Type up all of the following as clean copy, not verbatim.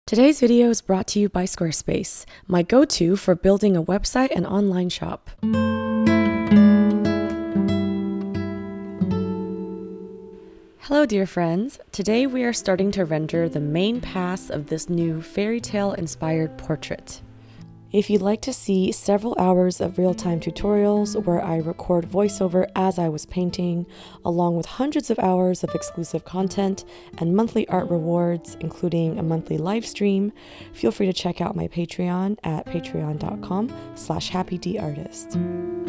Today's video is brought to you by Squarespace, my go-to for building a website and online shop. Hello dear friends, today we are starting to render the main pass of this new fairy tale inspired portrait. If you'd like to see several hours of real-time tutorials where I record voiceover as I was painting, along with hundreds of hours of exclusive content and monthly art rewards, including a monthly live stream, feel free to check out my Patreon at patreon.com/happydartist.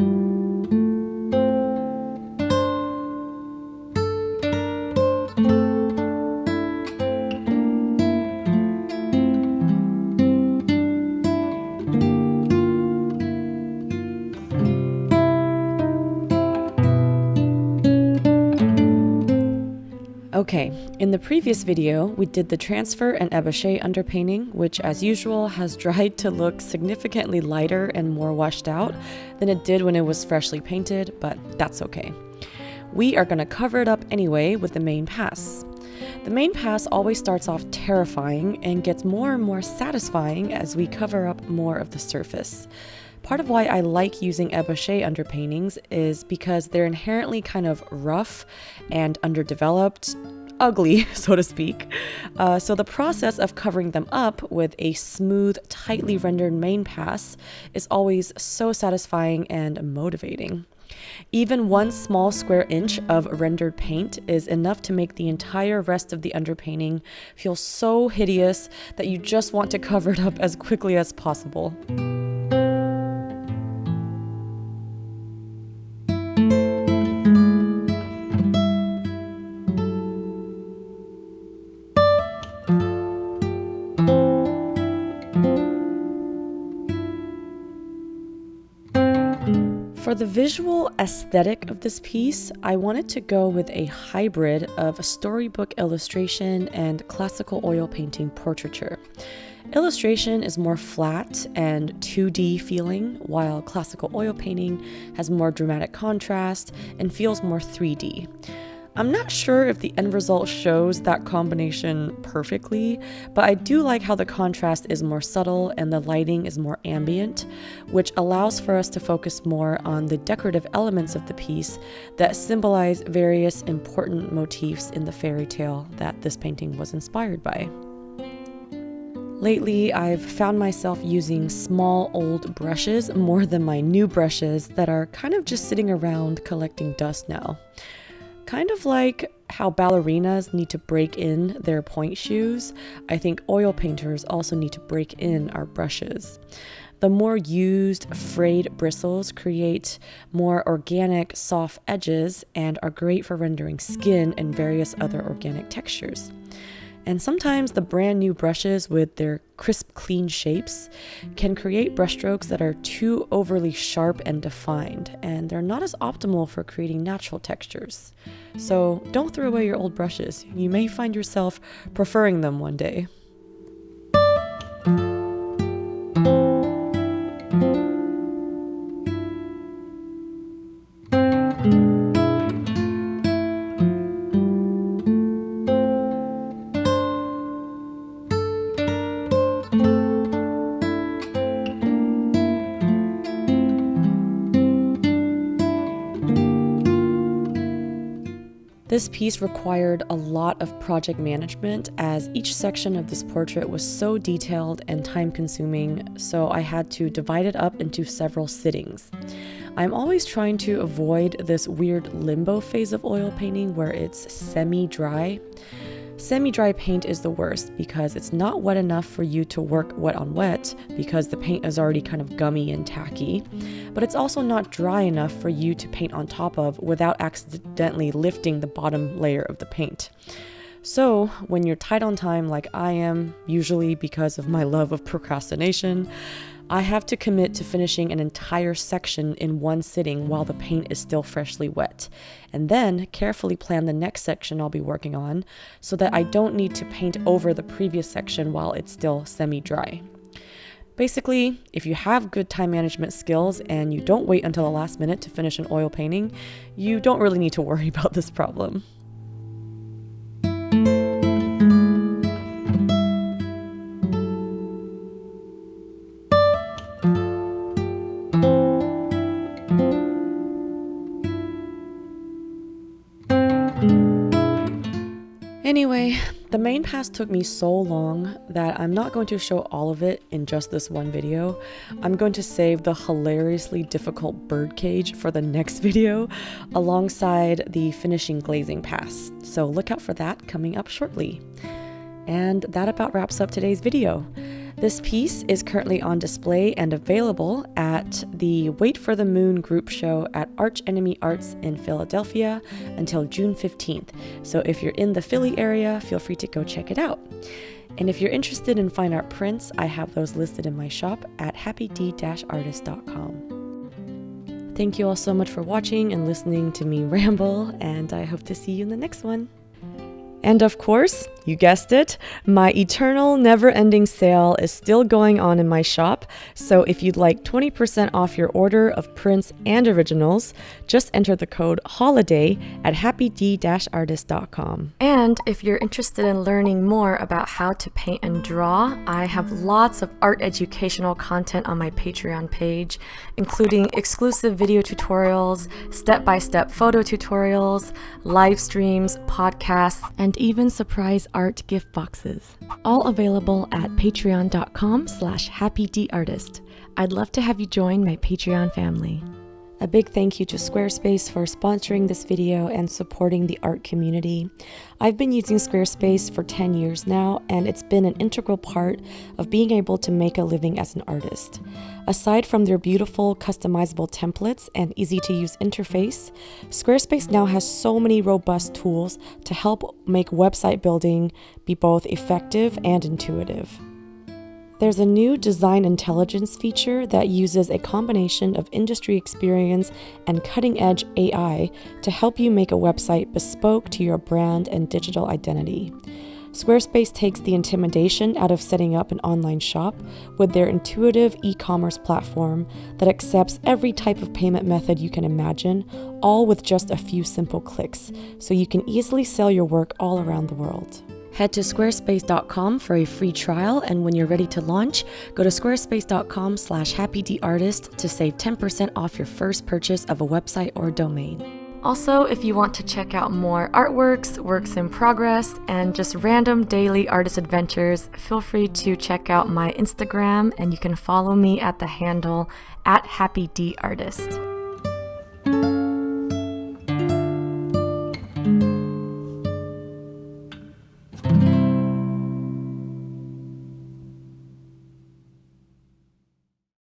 Okay, in the previous video, we did the transfer and ébauché underpainting, which as usual has dried to look significantly lighter and more washed out than it did when it was freshly painted, but that's okay. We are going to cover it up anyway with the main pass. The main pass always starts off terrifying and gets more and more satisfying as we cover up more of the surface. Part of why I like using ébauché underpaintings is because they're inherently kind of rough and underdeveloped, ugly, so to speak. So the process of covering them up with a smooth, tightly rendered main pass is always so satisfying and motivating. Even one small square inch of rendered paint is enough to make the entire rest of the underpainting feel so hideous that you just want to cover it up as quickly as possible. For the visual aesthetic of this piece, I wanted to go with a hybrid of storybook illustration and classical oil painting portraiture. Illustration is more flat and 2D feeling, while classical oil painting has more dramatic contrast and feels more 3D. I'm not sure if the end result shows that combination perfectly, but I do like how the contrast is more subtle and the lighting is more ambient, which allows for us to focus more on the decorative elements of the piece that symbolize various important motifs in the fairy tale that this painting was inspired by. Lately, I've found myself using small old brushes more than my new brushes that are kind of just sitting around collecting dust now. Kind of like how ballerinas need to break in their point shoes, I think oil painters also need to break in our brushes. The more used, frayed bristles create more organic, soft edges and are great for rendering skin and various other organic textures. And sometimes the brand new brushes with their crisp, clean shapes can create brushstrokes that are too overly sharp and defined, and they're not as optimal for creating natural textures. So don't throw away your old brushes. You may find yourself preferring them one day. This piece required a lot of project management as each section of this portrait was so detailed and time-consuming, so I had to divide it up into several sittings. I'm always trying to avoid this weird limbo phase of oil painting where it's semi-dry. Semi-dry paint is the worst because it's not wet enough for you to work wet on wet because the paint is already kind of gummy and tacky, but it's also not dry enough for you to paint on top of without accidentally lifting the bottom layer of the paint. So when you're tight on time like I am, usually because of my love of procrastination, I have to commit to finishing an entire section in one sitting while the paint is still freshly wet, and then carefully plan the next section I'll be working on so that I don't need to paint over the previous section while it's still semi-dry. Basically, if you have good time management skills and you don't wait until the last minute to finish an oil painting, you don't really need to worry about this problem. Anyway, the main pass took me so long that I'm not going to show all of it in just this one video. I'm going to save the hilariously difficult birdcage for the next video alongside the finishing glazing pass. So look out for that coming up shortly. And that about wraps up today's video. This piece is currently on display and available at the Wait for the Moon group show at Arch Enemy Arts in Philadelphia until June 15th. So if you're in the Philly area, feel free to go check it out. And if you're interested in fine art prints, I have those listed in my shop at happyd-artist.com. Thank you all so much for watching and listening to me ramble, and I hope to see you in the next one. And of course, you guessed it, my eternal never-ending sale is still going on in my shop, so if you'd like 20% off your order of prints and originals, just enter the code HOLIDAY at happyd-artist.com. And if you're interested in learning more about how to paint and draw, I have lots of art educational content on my Patreon page, including exclusive video tutorials, step-by-step photo tutorials, live streams, podcasts, and even surprise art gift boxes. All available at patreon.com/happydartist. I'd love to have you join my Patreon family. A big thank you to Squarespace for sponsoring this video and supporting the art community. I've been using Squarespace for 10 years now, and it's been an integral part of being able to make a living as an artist. Aside from their beautiful customizable templates and easy-to-use interface, Squarespace now has so many robust tools to help make website building be both effective and intuitive. There's a new design intelligence feature that uses a combination of industry experience and cutting-edge AI to help you make a website bespoke to your brand and digital identity. Squarespace takes the intimidation out of setting up an online shop with their intuitive e-commerce platform that accepts every type of payment method you can imagine, all with just a few simple clicks, so you can easily sell your work all around the world. Head to squarespace.com for a free trial, and when you're ready to launch, go to squarespace.com/happydartist to save 10% off your first purchase of a website or domain. Also, if you want to check out more artworks, works in progress, and just random daily artist adventures, feel free to check out my Instagram, and you can follow me at the handle @happydartist.